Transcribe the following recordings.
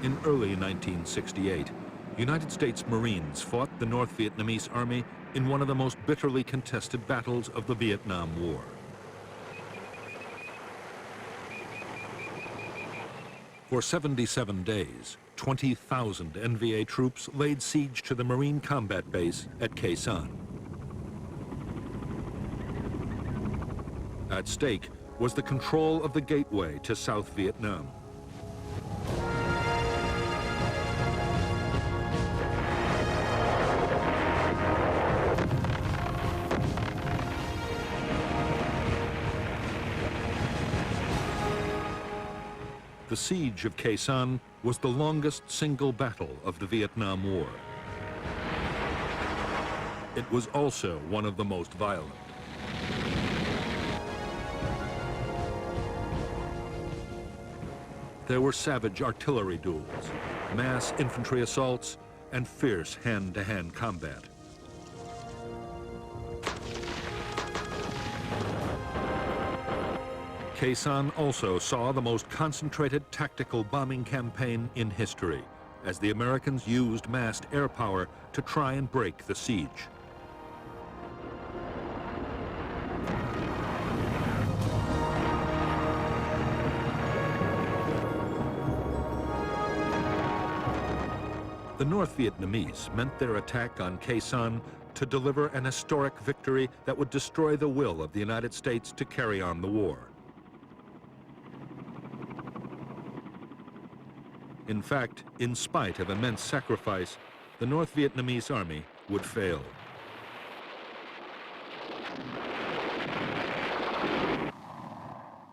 In early 1968, United States Marines fought the North Vietnamese Army in one of the most bitterly contested battles of the Vietnam War. For 77 days, 20,000 NVA troops laid siege to the Marine combat base at Khe Sanh. At stake was the control of the gateway to South Vietnam. The siege of Khe Sanh was the longest single battle of the Vietnam War. It was also one of the most violent. There were savage artillery duels, mass infantry assaults, and fierce hand-to-hand combat. Khe Sanh also saw the most concentrated tactical bombing campaign in history, as the Americans used massed air power to try and break the siege. The North Vietnamese meant their attack on Khe Sanh to deliver an historic victory that would destroy the will of the United States to carry on the war. In fact, in spite of immense sacrifice, the North Vietnamese army would fail.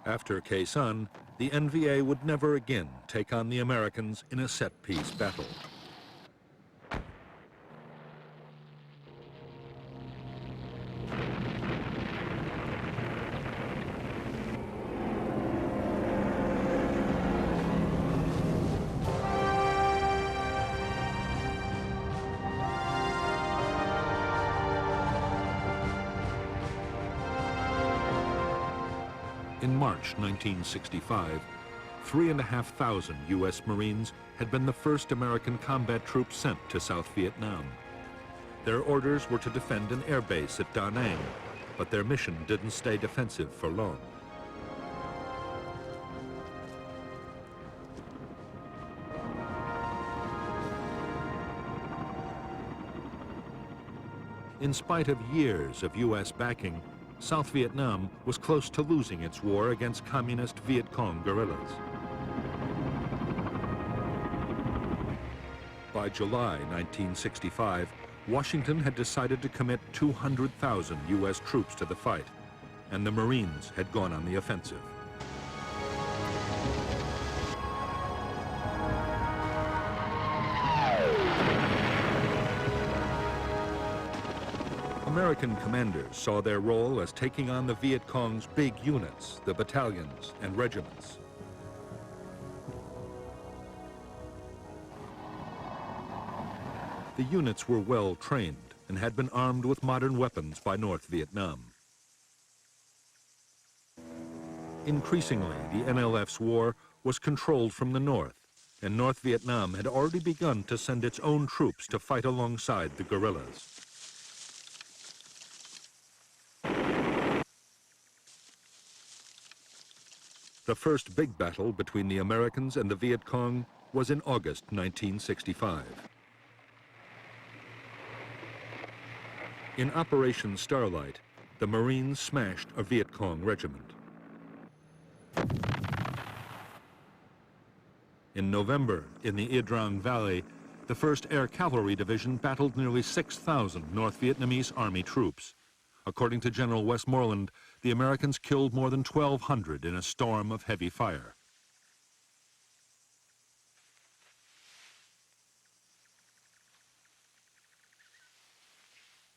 After Khe Sanh, the NVA would never again take on the Americans in a set-piece battle. In March 1965, 3,500 U.S. Marines had been the first American combat troops sent to South Vietnam. Their orders were to defend an air base at Da Nang, but their mission didn't stay defensive for long. In spite of years of U.S. backing, South Vietnam was close to losing its war against communist Viet Cong guerrillas. By July 1965, Washington had decided to commit 200,000 U.S. troops to the fight, and the Marines had gone on the offensive. American commanders saw their role as taking on the Viet Cong's big units, the battalions and regiments. The units were well trained and had been armed with modern weapons by North Vietnam. Increasingly, the NLF's war was controlled from the north, and North Vietnam had already begun to send its own troops to fight alongside the guerrillas. The first big battle between the Americans and the Viet Cong was in August 1965. In Operation Starlight, the Marines smashed a Viet Cong regiment. In November, in the Ia Drang Valley, the 1st Air Cavalry Division battled nearly 6,000 North Vietnamese Army troops. According to General Westmoreland, the Americans killed more than 1,200 in a storm of heavy fire.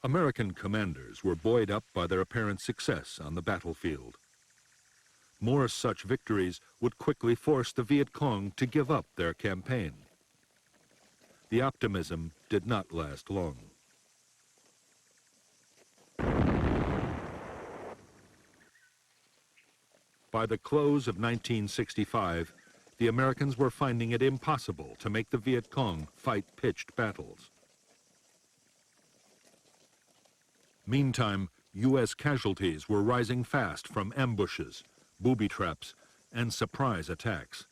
American commanders were buoyed up by their apparent success on the battlefield. More such victories would quickly force the Viet Cong to give up their campaign. The optimism did not last long. By the close of 1965, the Americans were finding it impossible to make the Viet Cong fight pitched battles. Meantime, U.S. casualties were rising fast from ambushes, booby traps, and surprise attacks.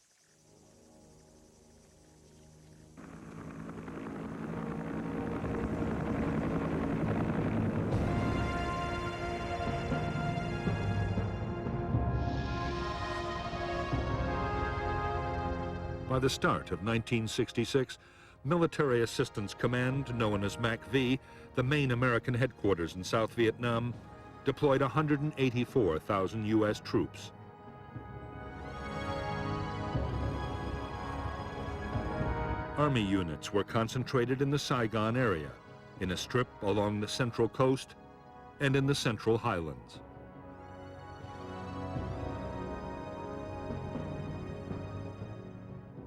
By the start of 1966, Military Assistance Command, known as MACV, the main American headquarters in South Vietnam, deployed 184,000 U.S. troops. Army units were concentrated in the Saigon area, in a strip along the central coast, and in the central highlands.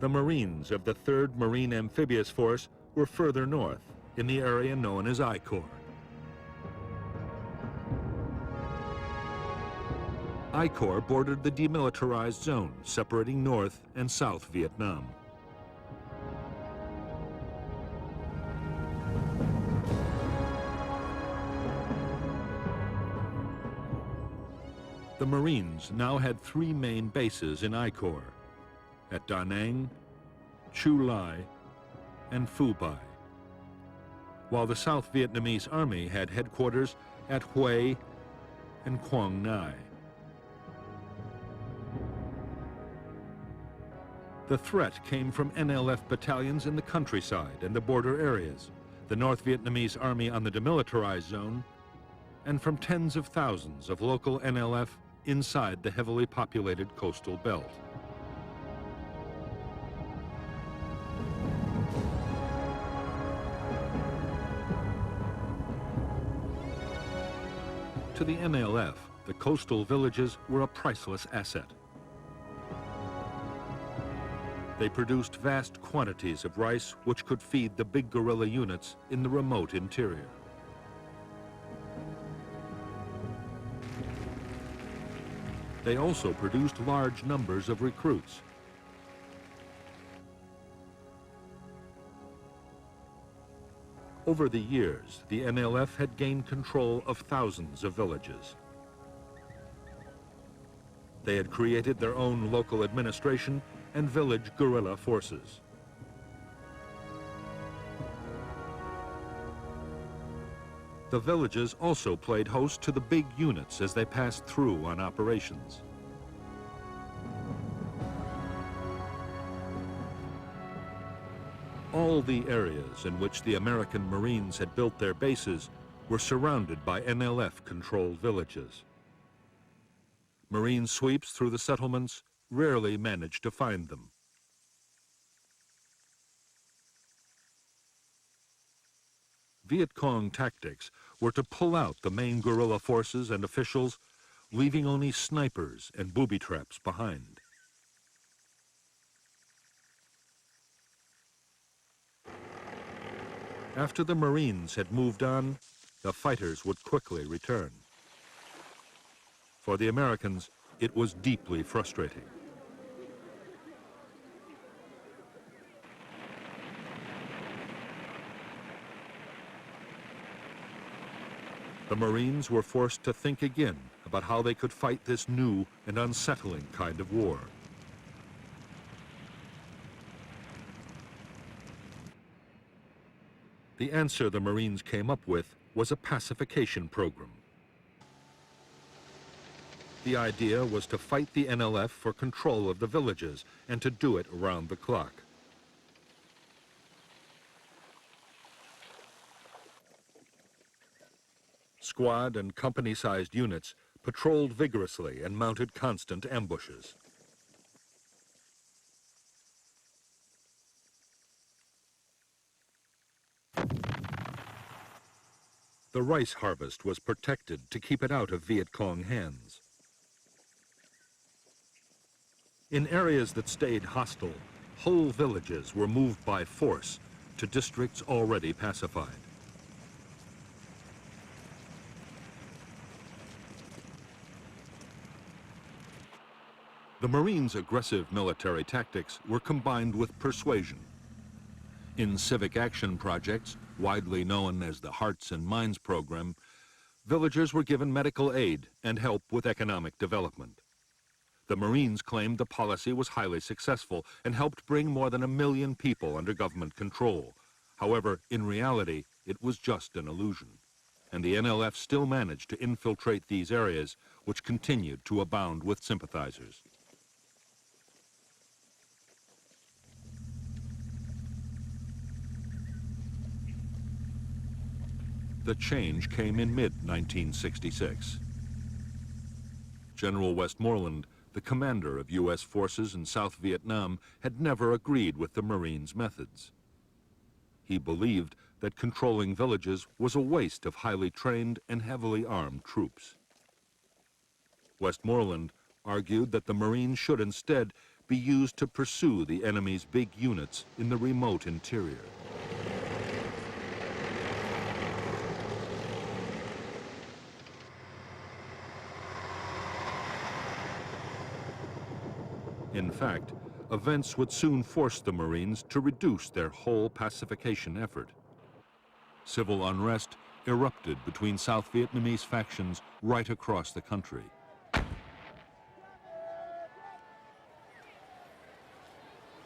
The Marines of the 3rd Marine Amphibious Force were further north, in the area known as I Corps. I Corps bordered the demilitarized zone separating North and South Vietnam. The Marines now had 3 main bases in I Corps, at Da Nang, Chu Lai, and Phu Bai, while the South Vietnamese Army had headquarters at Hue and Quang Ngai. The threat came from NLF battalions in the countryside and the border areas, the North Vietnamese Army on the demilitarized zone, and from tens of thousands of local NLF inside the heavily populated coastal belt. To the NLF, the coastal villages were a priceless asset. They produced vast quantities of rice which could feed the big guerrilla units in the remote interior. They also produced large numbers of recruits. Over the years, the NLF had gained control of thousands of villages. They had created their own local administration and village guerrilla forces. The villages also played host to the big units as they passed through on operations. All the areas in which the American Marines had built their bases were surrounded by NLF-controlled villages. Marine sweeps through the settlements rarely managed to find them. Viet Cong tactics were to pull out the main guerrilla forces and officials, leaving only snipers and booby traps behind. After the Marines had moved on, the fighters would quickly return. For the Americans, it was deeply frustrating. The Marines were forced to think again about how they could fight this new and unsettling kind of war. The answer the Marines came up with was a pacification program. The idea was to fight the NLF for control of the villages and to do it around the clock. Squad and company-sized units patrolled vigorously and mounted constant ambushes. The rice harvest was protected to keep it out of Viet Cong hands. In areas that stayed hostile, whole villages were moved by force to districts already pacified. The Marines' aggressive military tactics were combined with persuasion. In civic action projects, widely known as the Hearts and Minds program, villagers were given medical aid and help with economic development. The Marines claimed the policy was highly successful and helped bring more than 1 million people under government control. However, in reality, it was just an illusion, and the NLF still managed to infiltrate these areas, which continued to abound with sympathizers. The change came in mid-1966. General Westmoreland, the commander of U.S. forces in South Vietnam, had never agreed with the Marines' methods. He believed that controlling villages was a waste of highly trained and heavily armed troops. Westmoreland argued that the Marines should instead be used to pursue the enemy's big units in the remote interior. In fact, events would soon force the Marines to reduce their whole pacification effort. Civil unrest erupted between South Vietnamese factions right across the country.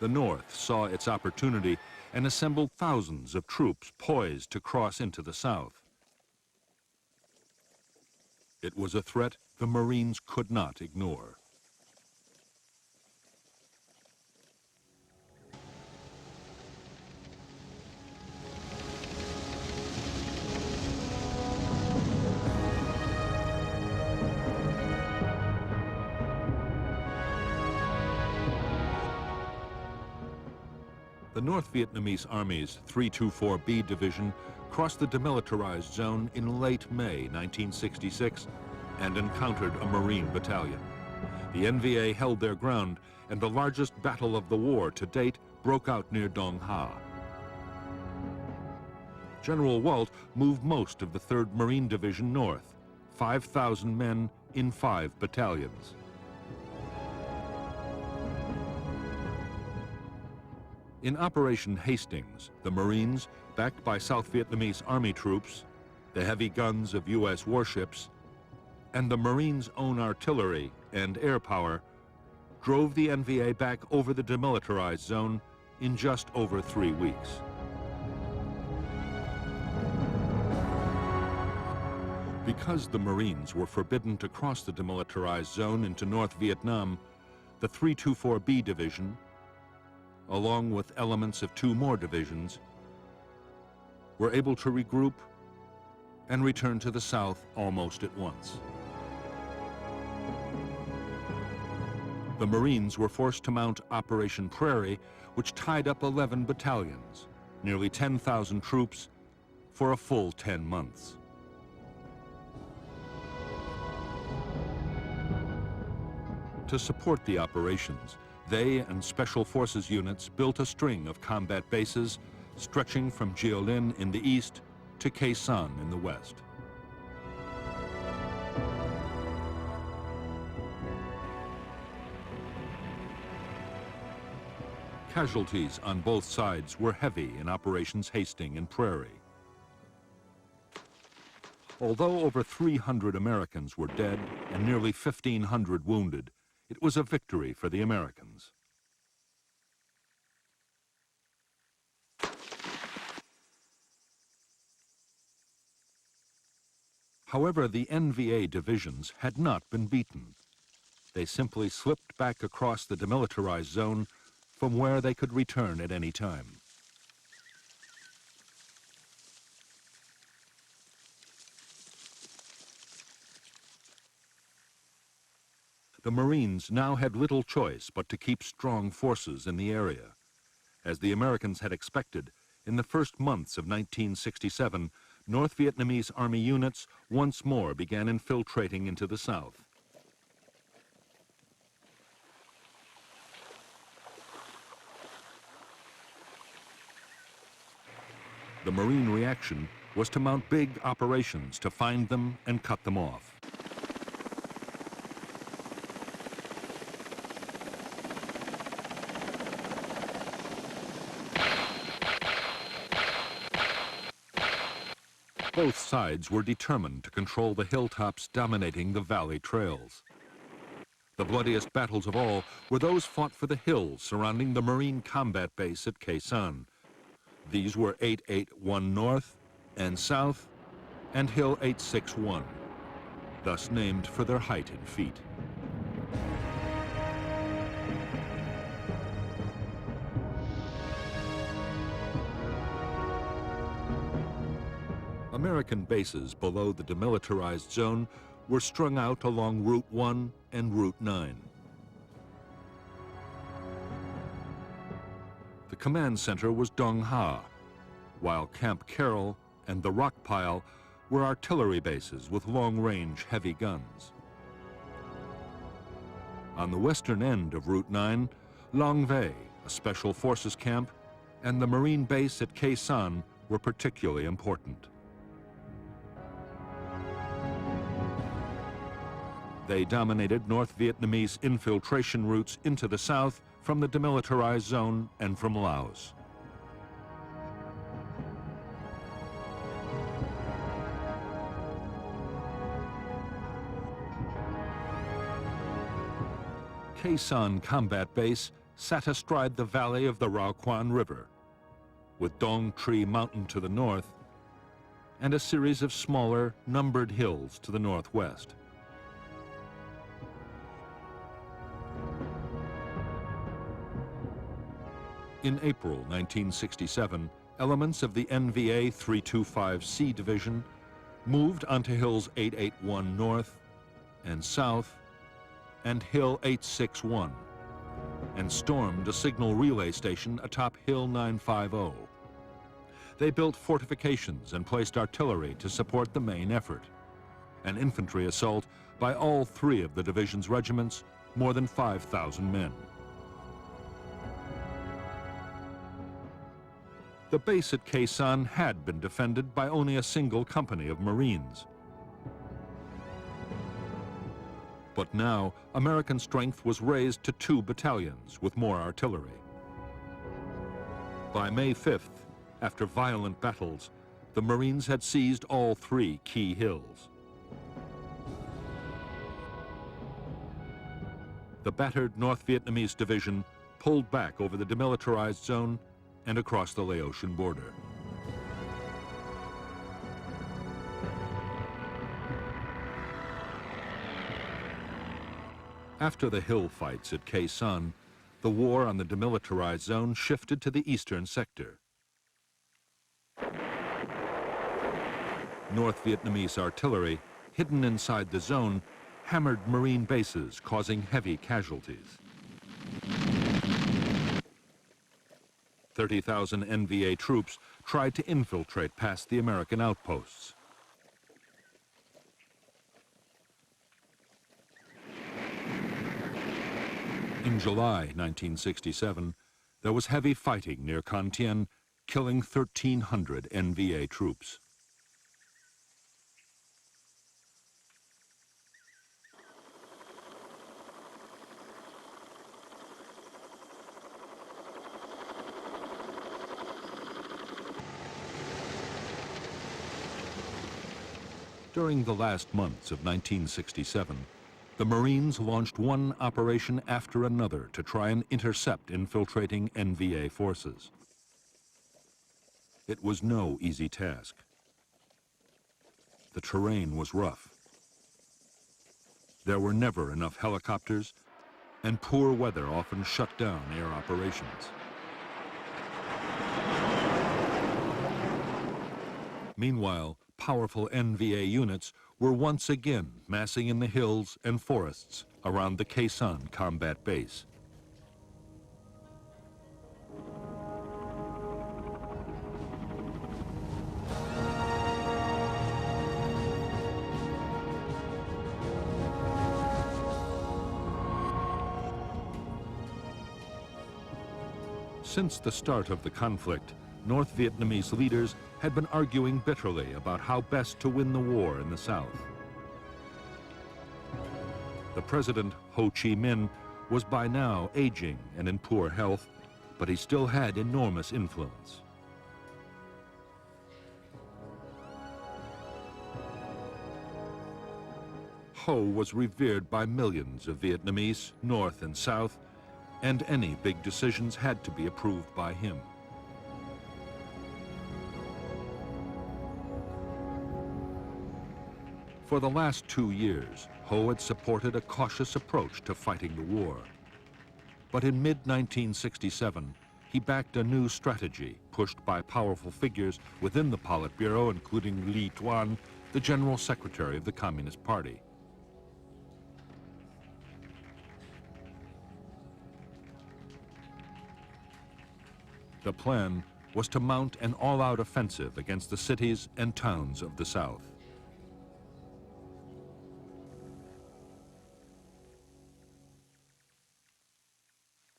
The North saw its opportunity and assembled thousands of troops poised to cross into the South. It was a threat the Marines could not ignore. The North Vietnamese Army's 324B Division crossed the demilitarized zone in late May 1966 and encountered a Marine battalion. The NVA held their ground, and the largest battle of the war to date broke out near Dong Ha. General Walt moved most of the 3rd Marine Division north, 5,000 men in 5 battalions. In Operation Hastings, the Marines, backed by South Vietnamese Army troops, the heavy guns of U.S. warships, and the Marines' own artillery and air power, drove the NVA back over the demilitarized zone in just over 3 weeks. Because the Marines were forbidden to cross the demilitarized zone into North Vietnam, the 324B Division, along with elements of 2 more divisions, were able to regroup and return to the south almost at once. The Marines were forced to mount Operation Prairie, which tied up 11 battalions, nearly 10,000 troops, for a full 10 months. To support the operations, they and Special Forces units built a string of combat bases stretching from Jiolin in the east to Khe Sanh in the west. Casualties on both sides were heavy in Operations Hastings and Prairie. Although over 300 Americans were dead and nearly 1,500 wounded, it was a victory for the Americans. However, the NVA divisions had not been beaten. They simply slipped back across the demilitarized zone from where they could return at any time. The Marines now had little choice but to keep strong forces in the area. As the Americans had expected, in the first months of 1967, North Vietnamese Army units once more began infiltrating into the south. The Marine reaction was to mount big operations to find them and cut them off. Both sides were determined to control the hilltops dominating the valley trails. The bloodiest battles of all were those fought for the hills surrounding the Marine combat base at Khe Sanh. These were 881 North and South and Hill 861, thus named for their height in feet. American bases below the demilitarized zone were strung out along Route 1 and Route 9. The command center was Dong Ha, while Camp Carroll and the Rock Pile were artillery bases with long-range heavy guns. On the western end of Route 9, Long Vei, a special forces camp, and the Marine base at Khe Sanh were particularly important. They dominated North Vietnamese infiltration routes into the south from the demilitarized zone and from Laos. Khe Sanh Combat Base sat astride the valley of the Rao Quan River, with Dong Tree Mountain to the north and a series of smaller, numbered hills to the northwest. In April 1967, elements of the NVA 325C Division moved onto Hills 881 North and South and Hill 861 and stormed a signal relay station atop Hill 950. They built fortifications and placed artillery to support the main effort. An infantry assault by all three of the division's regiments, more than 5,000 men. The base at Khe Sanh had been defended by only a single company of Marines. But now, American strength was raised to 2 battalions with more artillery. By May 5th, after violent battles, the Marines had seized all 3 key hills. The battered North Vietnamese division pulled back over the demilitarized zone and across the Laotian border. After the hill fights at Khe Sanh, the war on the demilitarized zone shifted to the eastern sector. North Vietnamese artillery, hidden inside the zone, hammered Marine bases, causing heavy casualties. 30,000 NVA troops tried to infiltrate past the American outposts. In July 1967, there was heavy fighting near Con Thien, killing 1,300 NVA troops. During the last months of 1967, the Marines launched one operation after another to try and intercept infiltrating NVA forces. It was no easy task. The terrain was rough. There were never enough helicopters, and poor weather often shut down air operations. Meanwhile, powerful NVA units were once again massing in the hills and forests around the Khe Sanh combat base. Since the start of the conflict, North Vietnamese leaders had been arguing bitterly about how best to win the war in the South. The president, Ho Chi Minh, was by now aging and in poor health, but he still had enormous influence. Ho was revered by millions of Vietnamese, North and South, and any big decisions had to be approved by him. For the last 2 years, Ho had supported a cautious approach to fighting the war. But in mid-1967, he backed a new strategy pushed by powerful figures within the Politburo, including Li Tuan, the General Secretary of the Communist Party. The plan was to mount an all-out offensive against the cities and towns of the South.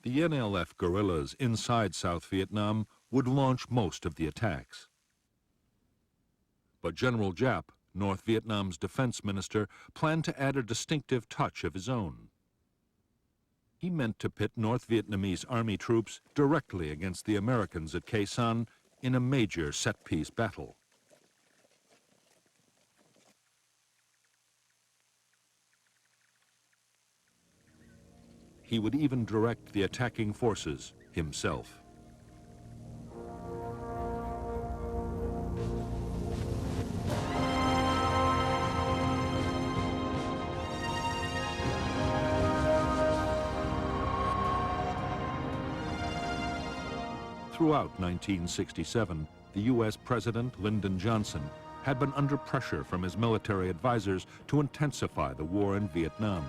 The NLF guerrillas inside South Vietnam would launch most of the attacks. But General Giap, North Vietnam's defense minister, planned to add a distinctive touch of his own. He meant to pit North Vietnamese army troops directly against the Americans at Khe Sanh in a major set-piece battle. He would even direct the attacking forces himself. Throughout 1967, the U.S. President Lyndon Johnson had been under pressure from his military advisors to intensify the war in Vietnam.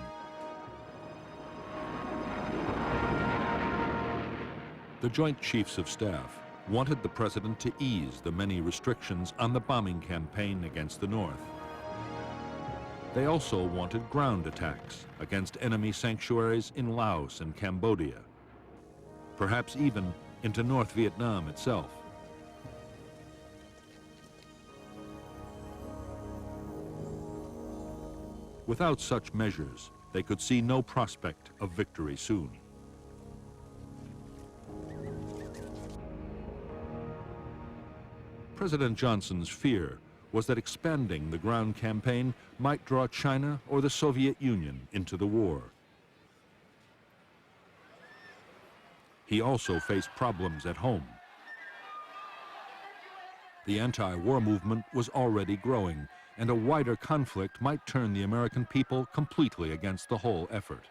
The Joint Chiefs of Staff wanted the president to ease the many restrictions on the bombing campaign against the North. They also wanted ground attacks against enemy sanctuaries in Laos and Cambodia, perhaps even into North Vietnam itself. Without such measures, they could see no prospect of victory soon. President Johnson's fear was that expanding the ground campaign might draw China or the Soviet Union into the war. He also faced problems at home. The anti-war movement was already growing, and a wider conflict might turn the American people completely against the whole effort.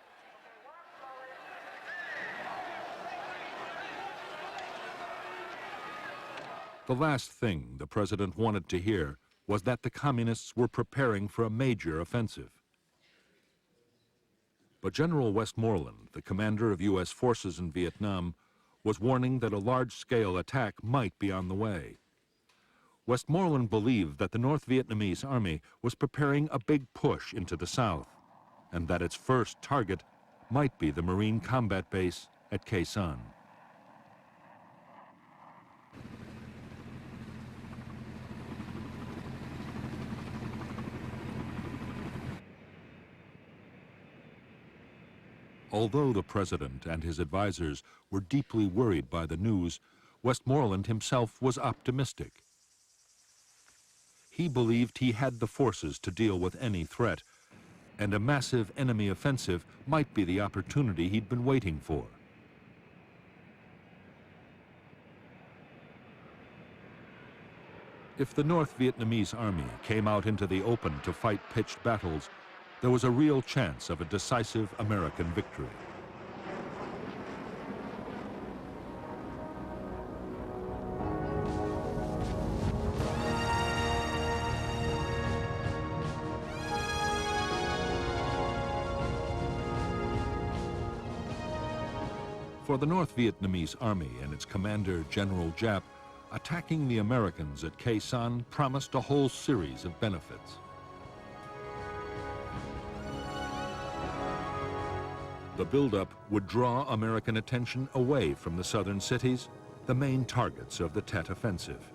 The last thing the president wanted to hear was that the communists were preparing for a major offensive. But General Westmoreland, the commander of U.S. forces in Vietnam, was warning that a large-scale attack might be on the way. Westmoreland believed that the North Vietnamese army was preparing a big push into the south, and that its first target might be the Marine combat base at Khe Sanh. Although the president and his advisors were deeply worried by the news, Westmoreland himself was optimistic. He believed he had the forces to deal with any threat, and a massive enemy offensive might be the opportunity he'd been waiting for. If the North Vietnamese army came out into the open to fight pitched battles, there was a real chance of a decisive American victory. For the North Vietnamese army and its commander, General Giap, attacking the Americans at Khe Sanh promised a whole series of benefits. The buildup would draw American attention away from the southern cities, the main targets of the Tet Offensive.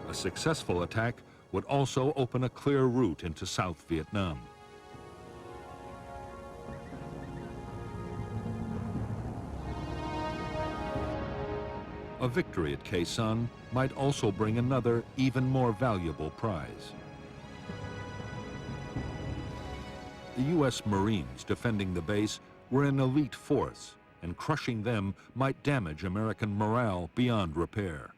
A successful attack would also open a clear route into South Vietnam. A victory at Khe Sanh might also bring another, even more valuable prize: The U.S. Marines defending the base were an elite force, and crushing them might damage American morale beyond repair.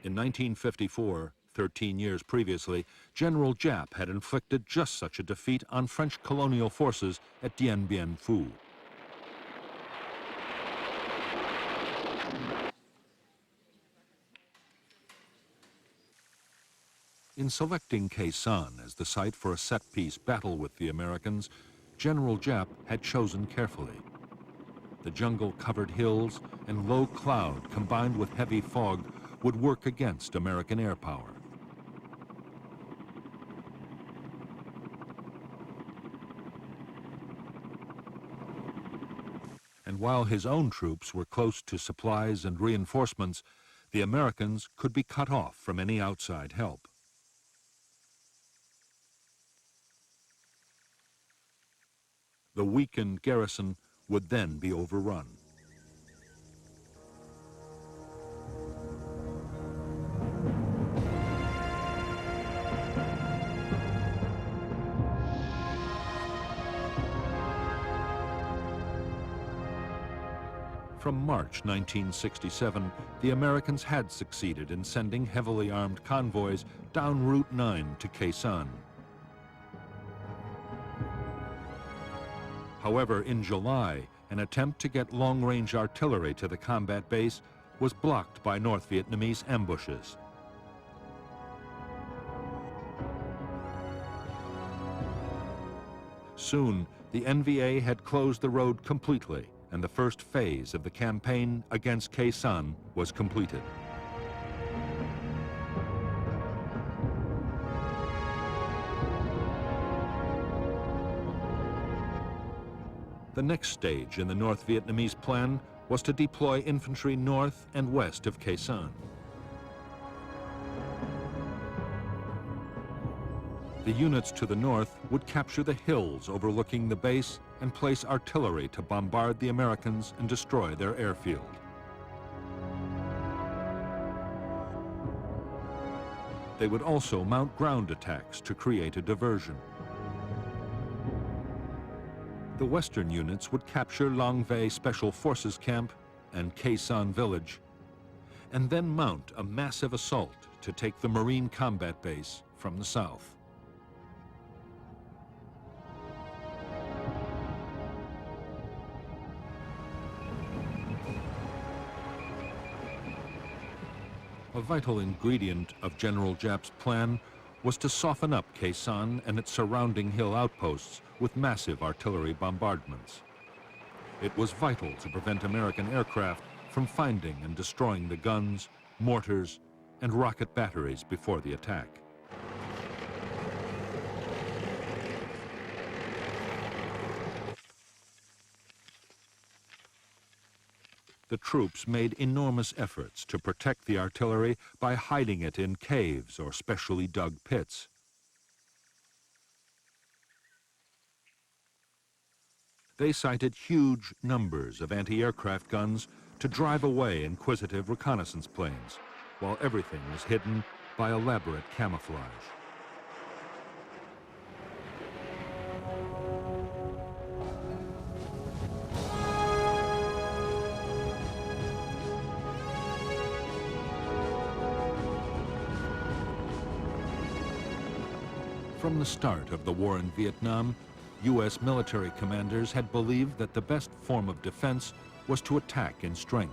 In 1954, 13 years previously, General Giap had inflicted just such a defeat on French colonial forces at Dien Bien Phu. In selecting Khe Sanh as the site for a set-piece battle with the Americans, General Giap had chosen carefully. The jungle-covered hills and low cloud combined with heavy fog would work against American air power. And while his own troops were close to supplies and reinforcements, the Americans could be cut off from any outside help. The weakened garrison would then be overrun. From March 1967, the Americans had succeeded in sending heavily armed convoys down Route 9 to Khe Sanh. However, in July, an attempt to get long-range artillery to the combat base was blocked by North Vietnamese ambushes. Soon, the NVA had closed the road completely, and the first phase of the campaign against Khe Sanh was completed. The next stage in the North Vietnamese plan was to deploy infantry north and west of Khe Sanh. The units to the north would capture the hills overlooking the base and place artillery to bombard the Americans and destroy their airfield. They would also mount ground attacks to create a diversion. The western units would capture Long Vei Special Forces Camp and Khe Sanh Village, and then mount a massive assault to take the Marine combat base from the south. A vital ingredient of General Giap's plan was to soften up Khe Sanh and its surrounding hill outposts with massive artillery bombardments. It was vital to prevent American aircraft from finding and destroying the guns, mortars, and rocket batteries before the attack. The troops made enormous efforts to protect the artillery by hiding it in caves or specially dug pits. They sighted huge numbers of anti-aircraft guns to drive away inquisitive reconnaissance planes, while everything was hidden by elaborate camouflage. From the start of the war in Vietnam, U.S. military commanders had believed that the best form of defense was to attack in strength.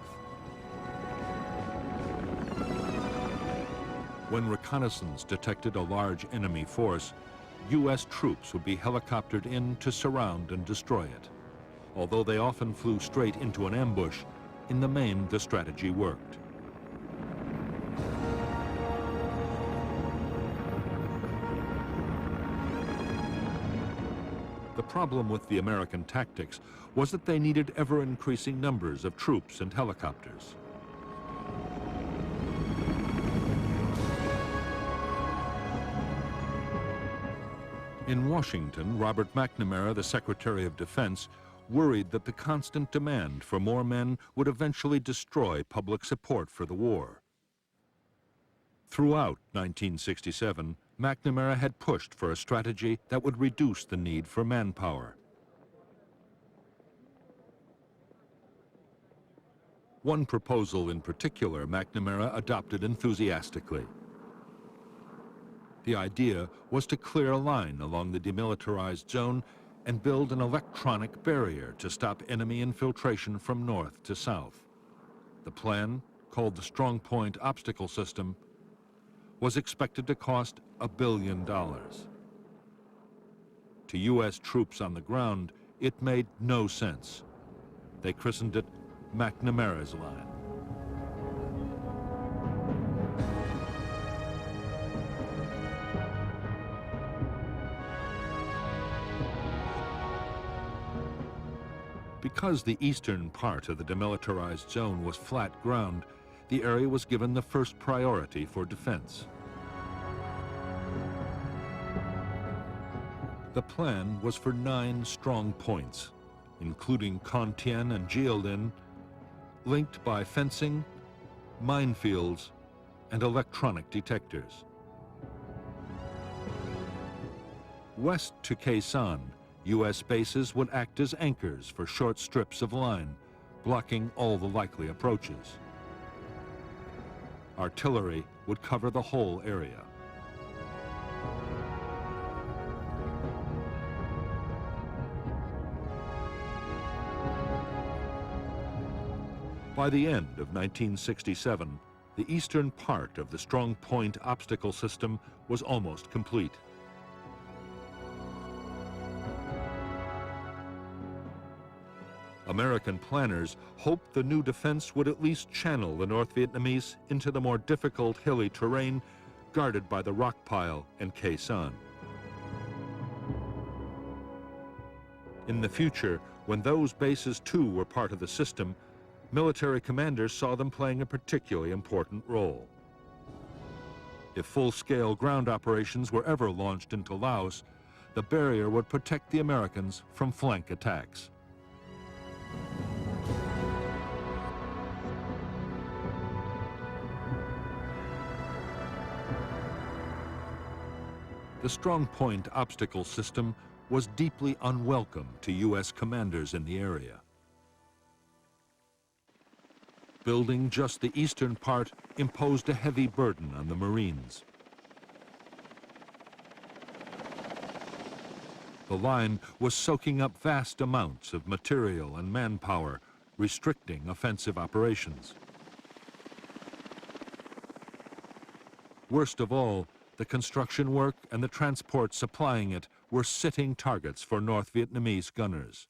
When reconnaissance detected a large enemy force, U.S. troops would be helicoptered in to surround and destroy it. Although they often flew straight into an ambush, in the main the strategy worked. The problem with the American tactics was that they needed ever-increasing numbers of troops and helicopters. In Washington, Robert McNamara, the Secretary of Defense, worried that the constant demand for more men would eventually destroy public support for the war. Throughout 1967, McNamara had pushed for a strategy that would reduce the need for manpower. One proposal in particular McNamara adopted enthusiastically. The idea was to clear a line along the demilitarized zone and build an electronic barrier to stop enemy infiltration from north to south. The plan, called the Strong Point Obstacle System, was expected to cost $1 billion. To U.S. troops on the ground, it made no sense. They christened it McNamara's Line. Because the eastern part of the demilitarized zone was flat ground, the area was given the first priority for defense. The plan was for 9 strong points, including Con-Tien and Jiaolin, linked by fencing, minefields, and electronic detectors. West to Quezon, U.S. bases would act as anchors for short strips of line, blocking all the likely approaches. Artillery would cover the whole area. By the end of 1967, the eastern part of the Strong Point Obstacle System was almost complete. American planners hoped the new defense would at least channel the North Vietnamese into the more difficult hilly terrain guarded by the rock pile and Quezon. In the future, when those bases too were part of the system, military commanders saw them playing a particularly important role. If full-scale ground operations were ever launched into Laos, the barrier would protect the Americans from flank attacks. The Strong Point Obstacle System was deeply unwelcome to U.S. commanders in the area. Building just the eastern part imposed a heavy burden on the Marines. The line was soaking up vast amounts of material and manpower, restricting offensive operations. Worst of all, the construction work and the transport supplying it were sitting targets for North Vietnamese gunners.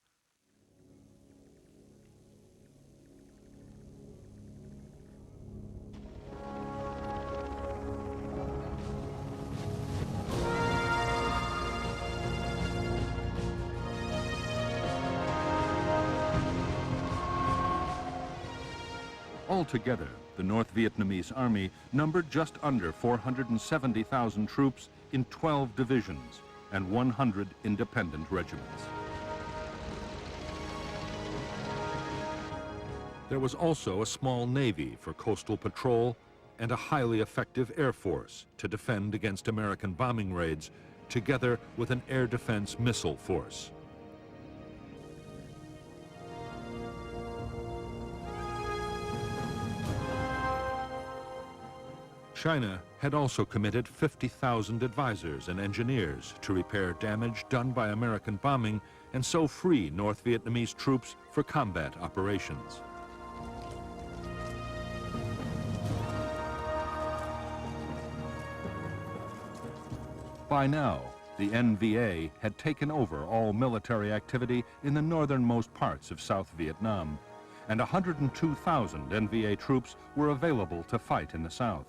Altogether, the North Vietnamese army numbered just under 470,000 troops in 12 divisions and 100 independent regiments. There was also a small navy for coastal patrol and a highly effective air force to defend against American bombing raids, together with an air defense missile force. China had also committed 50,000 advisors and engineers to repair damage done by American bombing and so free North Vietnamese troops for combat operations. By now, the NVA had taken over all military activity in the northernmost parts of South Vietnam, and 102,000 NVA troops were available to fight in the south.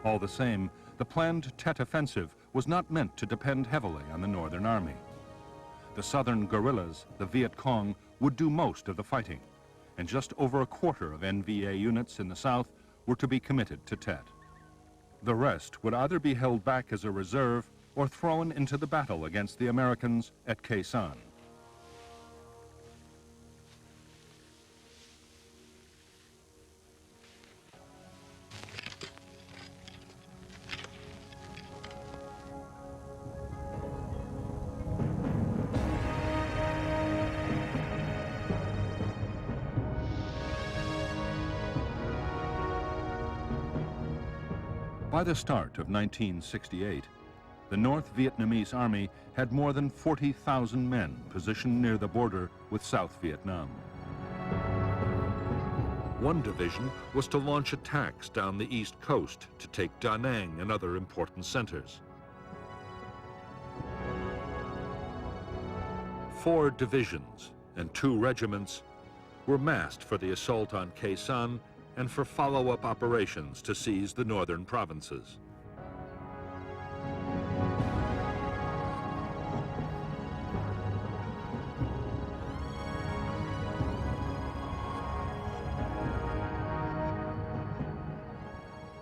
All the same, the planned Tet Offensive was not meant to depend heavily on the Northern Army. The southern guerrillas, the Viet Cong, would do most of the fighting, and just over a quarter of NVA units in the south were to be committed to Tet. The rest would either be held back as a reserve or thrown into the battle against the Americans at Quezon. By the start of 1968, the North Vietnamese Army had more than 40,000 men positioned near the border with South Vietnam. One division was to launch attacks down the east coast to take Da Nang and other important centers. 4 divisions and 2 regiments were massed for the assault on Khe Sanh and for follow-up operations to seize the northern provinces.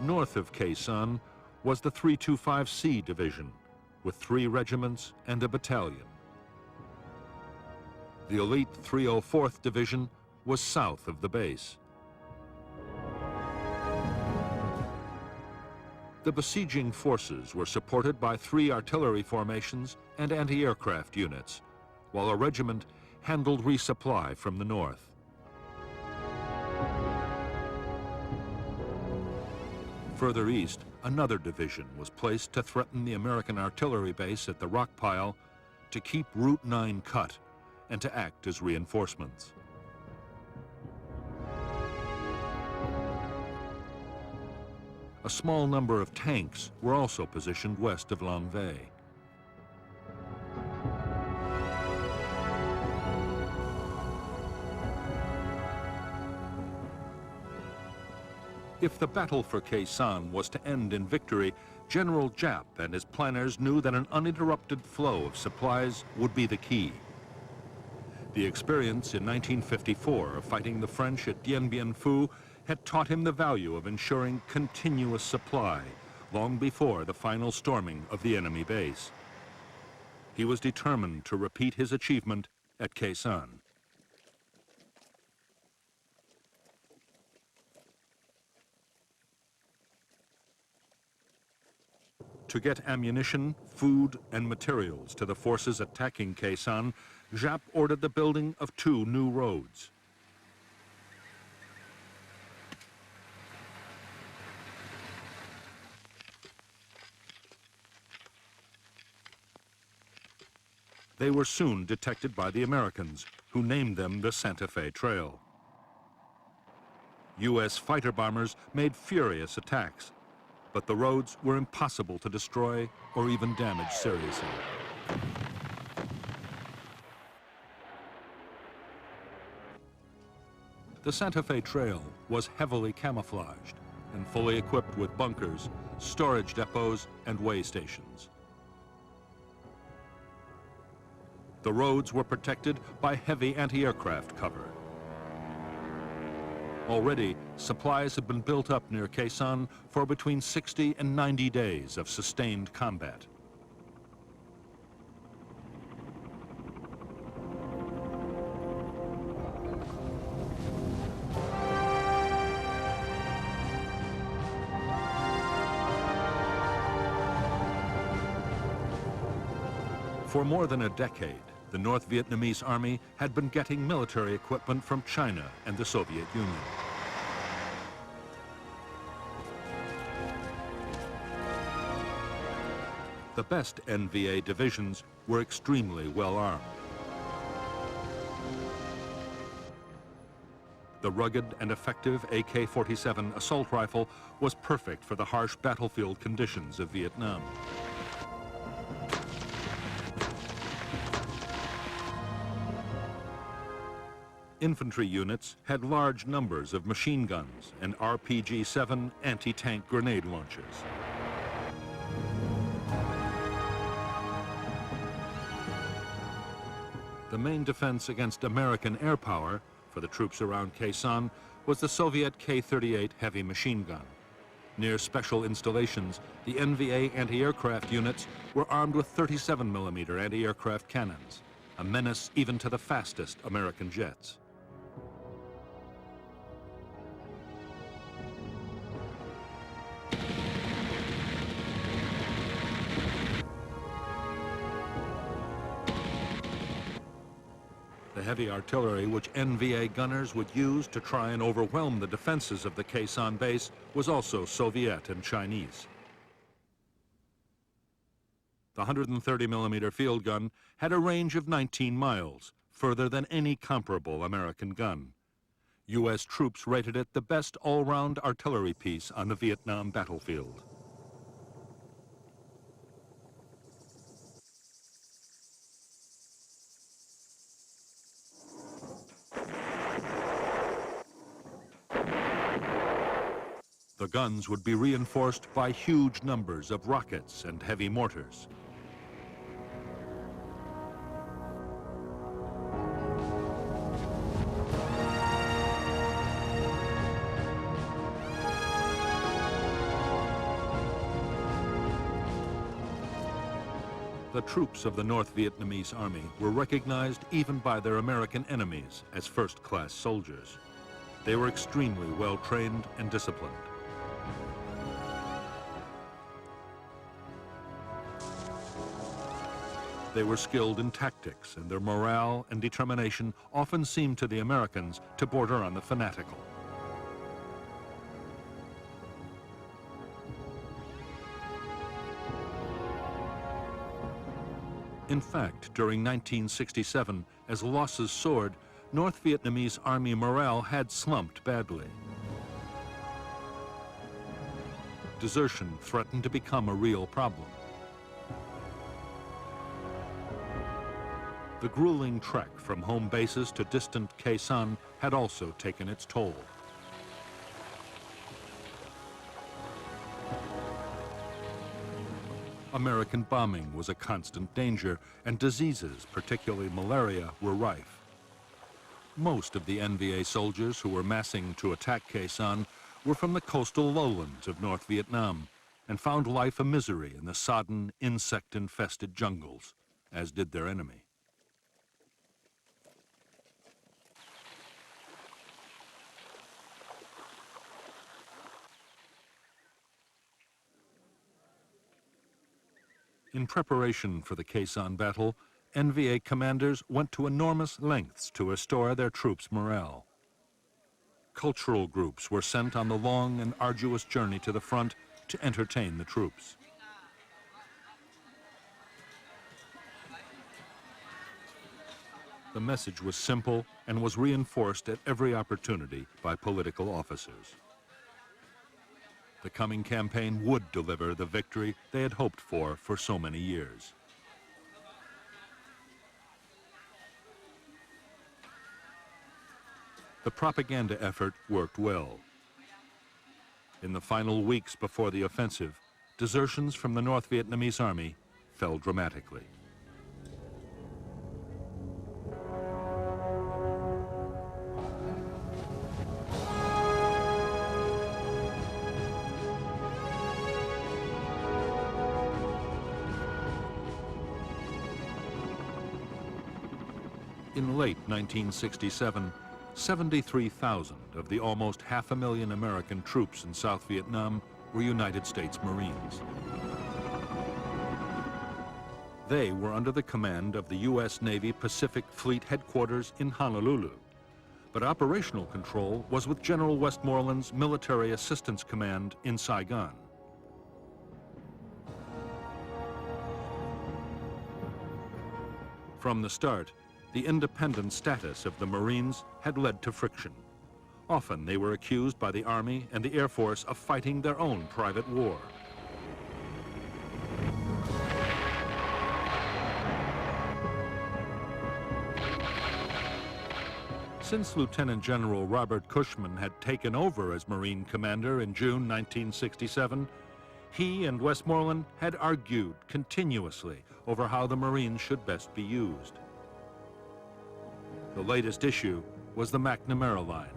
North of Khe Sanh was the 325C Division, with 3 regiments and a battalion. The elite 304th Division was south of the base. The besieging forces were supported by 3 artillery formations and anti-aircraft units, while a regiment handled resupply from the north. Further east, another division was placed to threaten the American artillery base at the rock pile, to keep Route 9 cut, and to act as reinforcements. A small number of tanks were also positioned west of Long Vay. If the battle for Khe Sanh was to end in victory, General Giap and his planners knew that an uninterrupted flow of supplies would be the key. The experience in 1954 of fighting the French at Dien Bien Phu had taught him the value of ensuring continuous supply long before the final storming of the enemy base. He was determined to repeat his achievement at Khe Sanh. To get ammunition, food, and materials to the forces attacking Khe Sanh, Giap ordered the building of 2 new roads. They were soon detected by the Americans, who named them the Santa Fe Trail. U.S. fighter bombers made furious attacks, but the roads were impossible to destroy or even damage seriously. The Santa Fe Trail was heavily camouflaged and fully equipped with bunkers, storage depots, and way stations. The roads were protected by heavy anti-aircraft cover. Already, supplies have been built up near Khe Sanh for between 60 and 90 days of sustained combat. For more than a decade, the North Vietnamese Army had been getting military equipment from China and the Soviet Union. The best NVA divisions were extremely well armed. The rugged and effective AK-47 assault rifle was perfect for the harsh battlefield conditions of Vietnam. Infantry units had large numbers of machine guns and RPG-7 anti-tank grenade launchers. The main defense against American air power for the troops around Khe Sanh was the Soviet K-38 heavy machine gun. Near special installations, the NVA anti-aircraft units were armed with 37mm anti-aircraft cannons, a menace even to the fastest American jets. The heavy artillery which NVA gunners would use to try and overwhelm the defenses of the Khe Sanh base was also Soviet and Chinese. The 130mm field gun had a range of 19 miles, further than any comparable American gun. U.S. troops rated it the best all-round artillery piece on the Vietnam battlefield. The guns would be reinforced by huge numbers of rockets and heavy mortars. The troops of the North Vietnamese Army were recognized even by their American enemies as first-class soldiers. They were extremely well-trained and disciplined. They were skilled in tactics, and their morale and determination often seemed to the Americans to border on the fanatical. In fact, during 1967, as losses soared, North Vietnamese Army morale had slumped badly. Desertion threatened to become a real problem. The grueling trek from home bases to distant Khe Sanh had also taken its toll. American bombing was a constant danger, and diseases, particularly malaria, were rife. Most of the NVA soldiers who were massing to attack Khe Sanh were from the coastal lowlands of North Vietnam and found life a misery in the sodden, insect-infested jungles, as did their enemy. In preparation for the Khe Sanh battle, NVA commanders went to enormous lengths to restore their troops' morale. Cultural groups were sent on the long and arduous journey to the front to entertain the troops. The message was simple and was reinforced at every opportunity by political officers. The coming campaign would deliver the victory they had hoped for so many years. The propaganda effort worked well. In the final weeks before the offensive, desertions from the North Vietnamese Army fell dramatically. In late 1967, 73,000 of the almost 500,000 American troops in South Vietnam were United States Marines. They were under the command of the U.S. Navy Pacific Fleet Headquarters in Honolulu, but operational control was with General Westmoreland's Military Assistance Command in Saigon. From the start, the independent status of the Marines had led to friction. Often they were accused by the Army and the Air Force of fighting their own private war. Since Lieutenant General Robert Cushman had taken over as Marine Commander in June 1967, he and Westmoreland had argued continuously over how the Marines should best be used. The latest issue was the McNamara Line.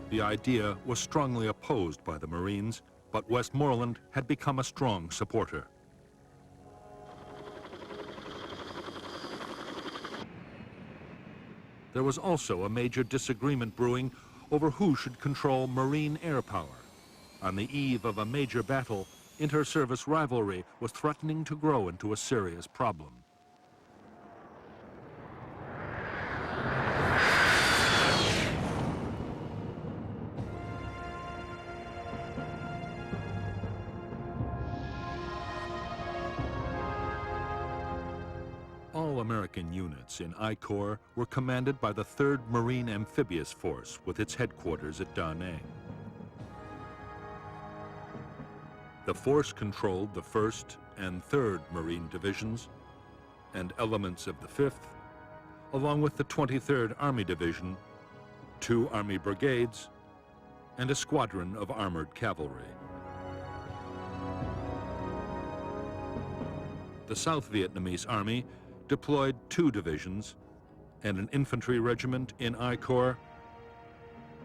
The idea was strongly opposed by the Marines, but Westmoreland had become a strong supporter. There was also a major disagreement brewing over who should control Marine air power. On the eve of a major battle, inter-service rivalry was threatening to grow into a serious problem. All American units in I Corps were commanded by the 3rd Marine Amphibious Force with its headquarters at Da Nang. The force controlled the 1st and 3rd Marine Divisions and elements of the 5th, along with the 23rd Army Division, 2 Army brigades, and a squadron of armored cavalry. The South Vietnamese Army deployed 2 divisions and an infantry regiment in I Corps,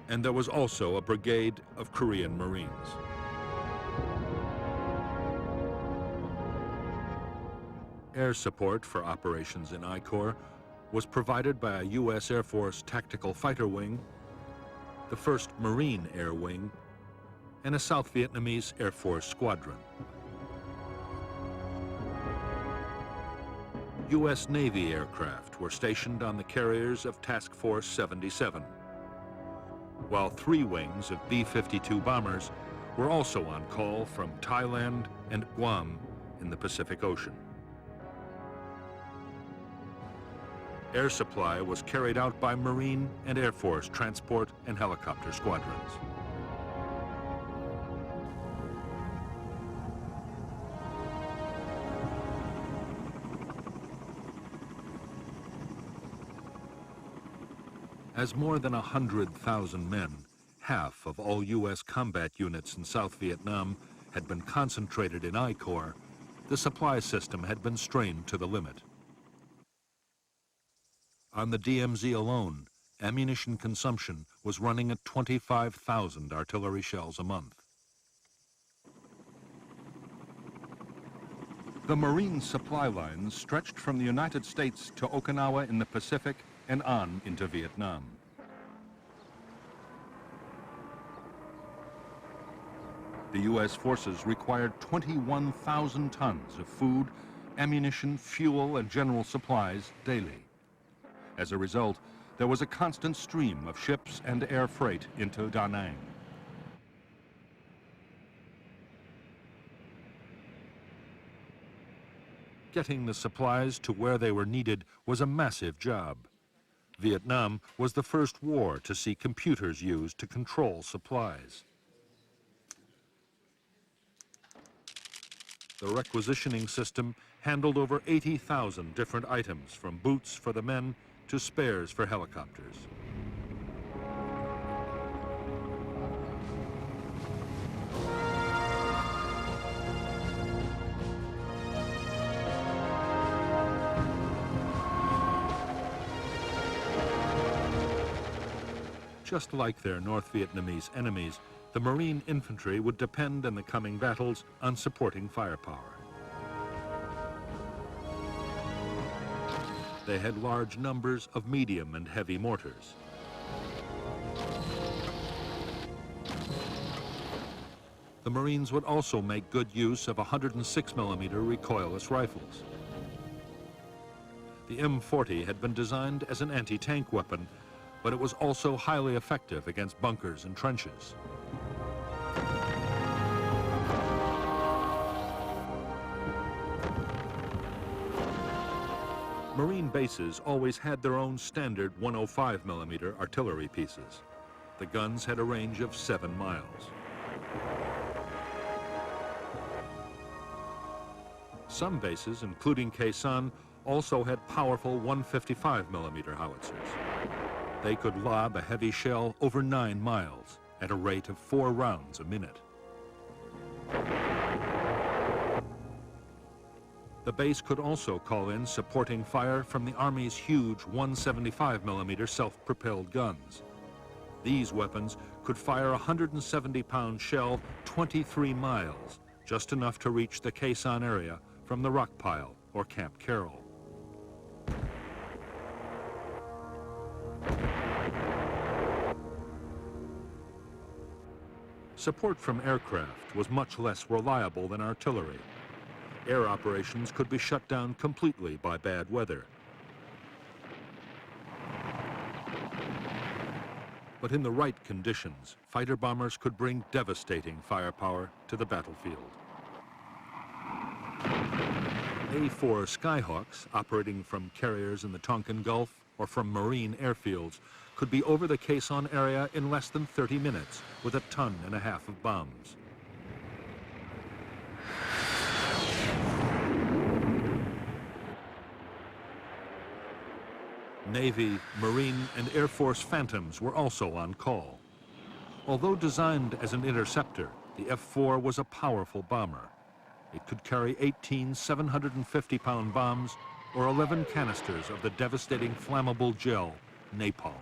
and there was also a brigade of Korean Marines. Air support for operations in I Corps was provided by a U.S. Air Force Tactical Fighter Wing, the 1st Marine Air Wing, and a South Vietnamese Air Force Squadron. U.S. Navy aircraft were stationed on the carriers of Task Force 77, while 3 wings of B-52 bombers were also on call from Thailand and Guam in the Pacific Ocean. Air supply was carried out by Marine and Air Force transport and helicopter squadrons. As more than 100,000 men, half of all U.S. combat units in South Vietnam, had been concentrated in I Corps, the supply system had been strained to the limit. On the DMZ alone, ammunition consumption was running at 25,000 artillery shells a month. The Marine supply lines stretched from the United States to Okinawa in the Pacific and on into Vietnam. The U.S. forces required 21,000 tons of food, ammunition, fuel, and general supplies daily. As a result, there was a constant stream of ships and air freight into Da Nang. Getting the supplies to where they were needed was a massive job. Vietnam was the first war to see computers used to control supplies. The requisitioning system handled over 80,000 different items, from boots for the men to spares for helicopters. Just like their North Vietnamese enemies, the Marine infantry would depend in the coming battles on supporting firepower. They had large numbers of medium and heavy mortars. The Marines would also make good use of 106mm recoilless rifles. The M40 had been designed as an anti-tank weapon, but it was also highly effective against bunkers and trenches. Marine bases always had their own standard 105mm artillery pieces. The guns had a range of 7 miles. Some bases, including Khe Sanh, also had powerful 155mm howitzers. They could lob a heavy shell over 9 miles at a rate of 4 rounds a minute. The base could also call in supporting fire from the Army's huge 175mm self-propelled guns. These weapons could fire a 170-pound shell 23 miles, just enough to reach the Khe Sanh area from the rock pile or Camp Carroll. Support from aircraft was much less reliable than artillery. Air operations could be shut down completely by bad weather. But in the right conditions, fighter bombers could bring devastating firepower to the battlefield. A-4 Skyhawks, operating from carriers in the Tonkin Gulf or from marine airfields, could be over the Khe Sanh area in less than 30 minutes with 1.5 tons of bombs. Navy, Marine, and Air Force Phantoms were also on call. Although designed as an interceptor, the F-4 was a powerful bomber. It could carry 18 750-pound bombs or 11 canisters of the devastating flammable gel, napalm.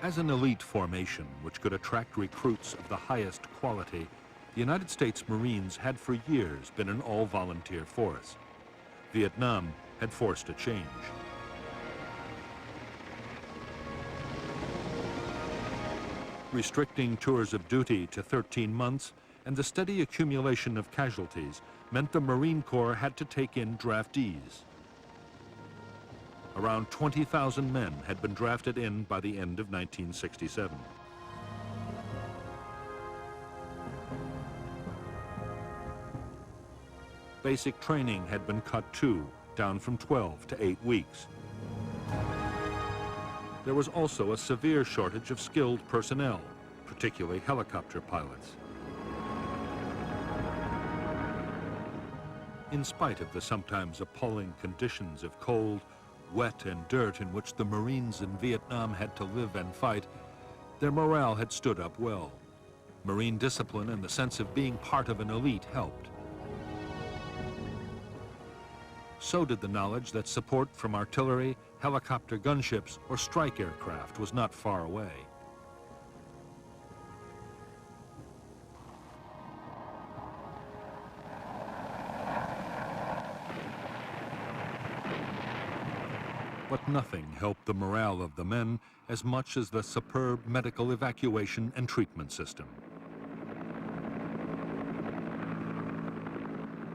As an elite formation which could attract recruits of the highest quality, the United States Marines had for years been an all-volunteer force. Vietnam had forced a change. Restricting tours of duty to 13 months and the steady accumulation of casualties meant the Marine Corps had to take in draftees. Around 20,000 men had been drafted in by the end of 1967. Basic training had been cut too, down from 12 to 8 weeks. There was also a severe shortage of skilled personnel, particularly helicopter pilots. In spite of the sometimes appalling conditions of cold, wet, and dirt in which the Marines in Vietnam had to live and fight, their morale had stood up well. Marine discipline and the sense of being part of an elite helped. So did the knowledge that support from artillery, helicopter gunships, or strike aircraft was not far away. But nothing helped the morale of the men as much as the superb medical evacuation and treatment system.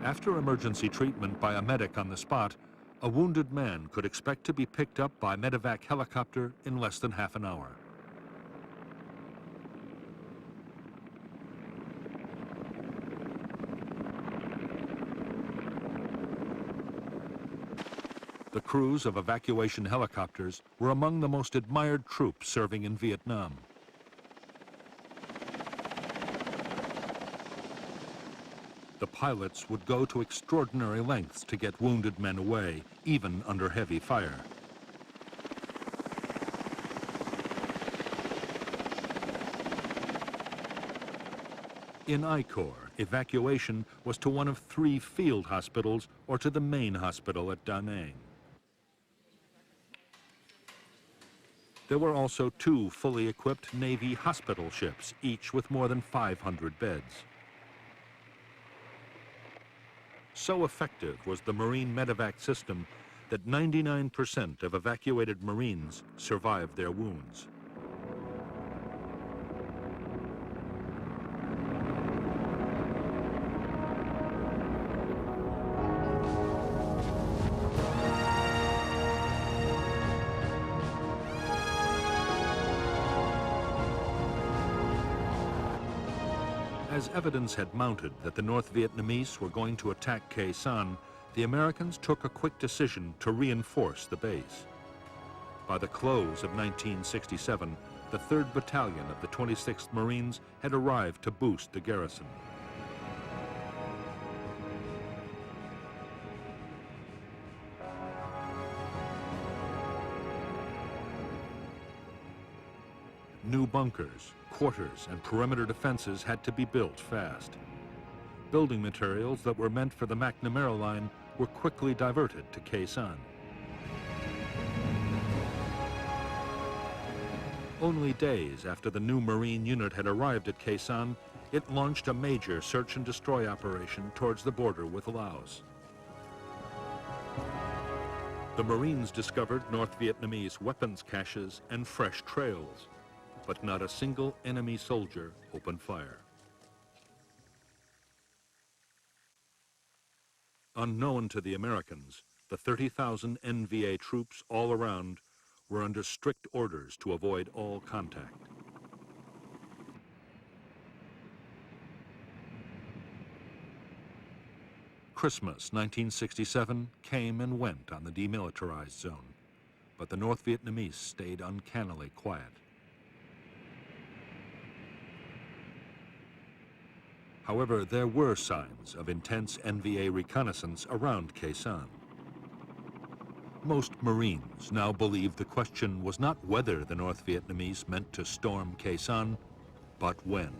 After emergency treatment by a medic on the spot, a wounded man could expect to be picked up by medevac helicopter in less than half an hour. The crews of evacuation helicopters were among the most admired troops serving in Vietnam. The pilots would go to extraordinary lengths to get wounded men away, even under heavy fire. In I Corps, evacuation was to one of 3 field hospitals or to the main hospital at Da Nang. There were also 2 fully equipped Navy hospital ships, each with more than 500 beds. So effective was the Marine medevac system that 99% of evacuated Marines survived their wounds. As evidence had mounted that the North Vietnamese were going to attack Khe Sanh, the Americans took a quick decision to reinforce the base. By the close of 1967, the 3rd Battalion of the 26th Marines had arrived to boost the garrison. New bunkers, quarters, and perimeter defenses had to be built fast. Building materials that were meant for the McNamara Line were quickly diverted to Khe Sanh. Only days after the new Marine unit had arrived at Khe Sanh, it launched a major search and destroy operation towards the border with Laos. The Marines discovered North Vietnamese weapons caches and fresh trails. but not a single enemy soldier opened fire. Unknown to the Americans, the 30,000 NVA troops all around were under strict orders to avoid all contact. Christmas 1967 came and went on the demilitarized zone, but the North Vietnamese stayed uncannily quiet. However, there were signs of intense NVA reconnaissance around Khe Sanh. Most Marines now believed the question was not whether the North Vietnamese meant to storm Khe Sanh, but when.